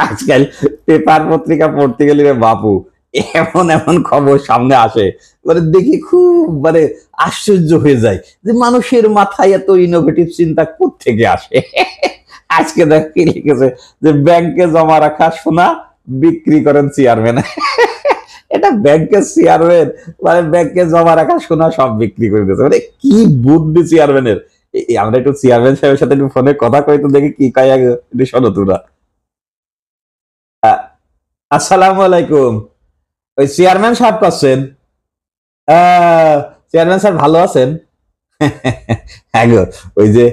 আজকাল পেপার পত্রিকা পড়তে গেলে রে বাপু এমন এমন খবর সামনে আসে, মানে দেখি খুব মানে আশ্চর্য হয়ে যায় যে মানুষের মাথায় এত ইনোভেটিভ চিন্তা কোত্থেকে আসে। আজকে দেখ কি লিখেছে যে ব্যাংকে জমা রাখা সোনা বিক্রি করেন চেয়ারম্যান। এটা ব্যাংকের চেয়ারম্যান, মানে ব্যাংকে জমা রাখা সোনা সব বিক্রি করে দিয়েছে, মানে কি বুদ্ধি চেয়ারম্যানের। আমরা একটু চেয়ারম্যান সাহেবের সাথে একটু ফোনে কথা কই তো দেখি কি কয় আগে, একটু শোনো তোমরা। আসসালামু আলাইকুম। ওই চেয়ারম্যান সাহেব করছেন? চেয়ারম্যান স্যার ভালো আছেন? হ্যাঁ গো, ওই যে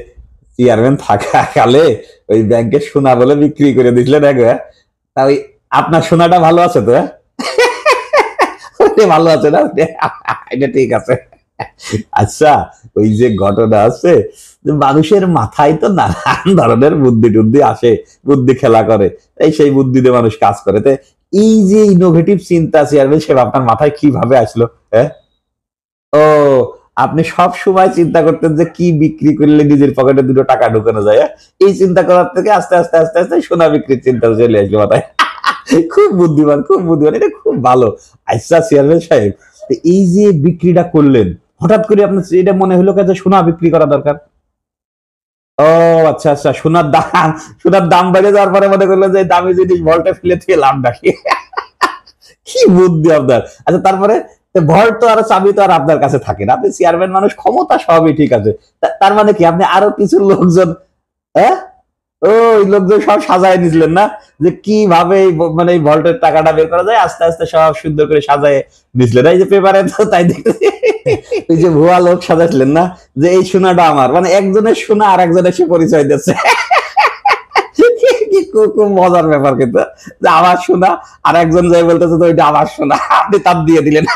চেয়ারম্যান থাকা কালে ওই ব্যাংকে সোনা বলে বিক্রি করে দিছিলেন। হ্যাঁ গো, তা ওই আপনার সোনাটা ভালো আছে তো? ভালো আছে না? এটা ঠিক আছে। আচ্ছা, ওই যে ঘটনা আছে যে মানুষের মাথায় তো নানান ধরনের বুদ্ধি টুদ্ধি আসে, বুদ্ধি খেলা করে, এই সেই বুদ্ধিতে মানুষ কাজ করে। তো এই যে ইনোভেটিভ চিন্তা চেয়ারম্যান সাহেব আপনার মাথায় কিভাবে আসলো? হ্যাঁ, ও, আপনি সব সময় চিন্তা করতেন যে কি বিক্রি করলে নিজের পকেটে দুটো টাকা ঢুকানো যায়, হ্যাঁ? এই চিন্তা করার থেকে আস্তে আস্তে আস্তে আস্তে সোনা বিক্রির চিন্তা চলে আসলো মাথায়। খুব বুদ্ধিমান, খুব বুদ্ধিমান, এটা খুব ভালো। আচ্ছা চেয়ারম্যান সাহেব, এই যে বিক্রিটা করলেন, হঠাৎ করে আপনার এটা মনে হলো যে সোনা বিক্রি করা দরকার? ও আচ্ছা আচ্ছা, সোনার দাম বেড়ে যাওয়ার পরে মনে করলেন যে দামি জিনিস ভল্টে ফেলে থেকে লাভ রাখি। কি বুদ্ধি আপনার! আচ্ছা তারপরে ভল্ট তো আর চাবি তো আর আপনার কাছে থাকে না, আপনি চেয়ারম্যান মানুষ, ক্ষমতা সবই ঠিক আছে। তার মানে কি আপনি আরো কিছু লোকজন, হ্যাঁ, ওই লোকজন সব সাজায় নিছিলেন না, যে কিভাবে মানে এই ভল্টের টাকাটা বের করা যায়, আস্তে আস্তে সব সুন্দর করে সাজায় নিছিলেন। এই যে পেপারে তো তাই দেখতেছি, ওই যে ভুয়া লোক সাজাইছিলেন না, যে এই সোনাটা আমার, মানে একজনের সোনা আর একজনের সে পরিচয় দিচ্ছে। কি খুব মজার ব্যাপার কিন্তু, যে আমার সোনা আর একজন যাই বলতেছে তো ওইটা আমার সোনা, আপনি তার দিয়ে দিলেন।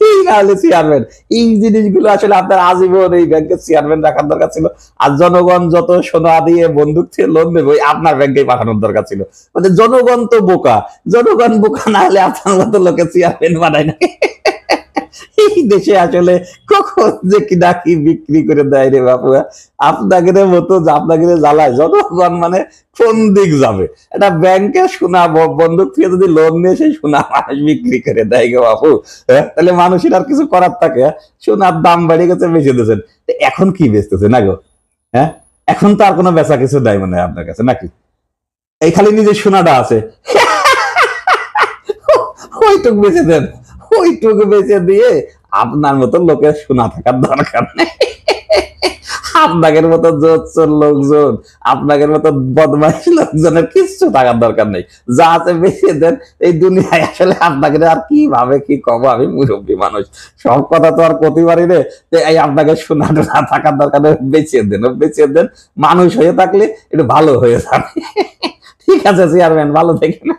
এই না হলে চেয়ারম্যান, এই জিনিসগুলো আসলে আপনার আজীবন এই ব্যাংকের চেয়ারম্যান রাখার দরকার ছিল। আর জনগণ যত সোনা দিয়ে বন্দুক থেকে লোন নেবে ওই আপনার ব্যাংকে পাঠানোর দরকার ছিল। মানে জনগণ তো বোকা, জনগণ বোকা না হলে আপনার মতো লোকে চেয়ারম্যান বানায় না। এই দেশে আসলে কখন যে কিনা কি বিক্রি করে দেয় রে বাপু, আপনাকে মতো আপনাকে জ্বালায় জনগণ, মানে কোন দিক যাবে? এটা ব্যাংকে সোনা বন্দুক থেকে যদি লোন নিয়ে সেই সোনা মানুষ বিক্রি করে দেয় গো বাপু, তাহলে মানুষের আর কিছু করার থাকে? সোনার দাম বেড়ে গেছে, বেঁচে দিয়েছেন, এখন কি বেচতেছে না গো? হ্যাঁ, এখন তো আর কোনো বেচা কিছু নাই মনে হয় আপনার কাছে নাকি? এই খালি নিজের সোনাটা আছে, ওইটুকু বেঁচে দেন, ওইটুকু বেঁচে দিয়ে আপনার মতো লোকের সোনা থাকার দরকার নেই। আপনাদের মতো জোচ্চোর লোকজন, আপনাদের মতো বদমাইশ লোকজনের কিচ্ছু থাকার দরকার নেই, যা আছে বেঁচে দেন। এই দুনিয়ায় আসলে আপনাকে আর কিভাবে কি কব, আমি মুরব্বী মানুষ, সব কথা তো আর করতে পারি রে। এই আপনাকে সোনা টোনা থাকার দরকার নেই, বেঁচে দেন, বেঁচে দেন। মানুষ হয়ে থাকলে একটু ভালো হয়ে যাবে। ঠিক আছে চেয়ারম্যান, ভালো থেকে না।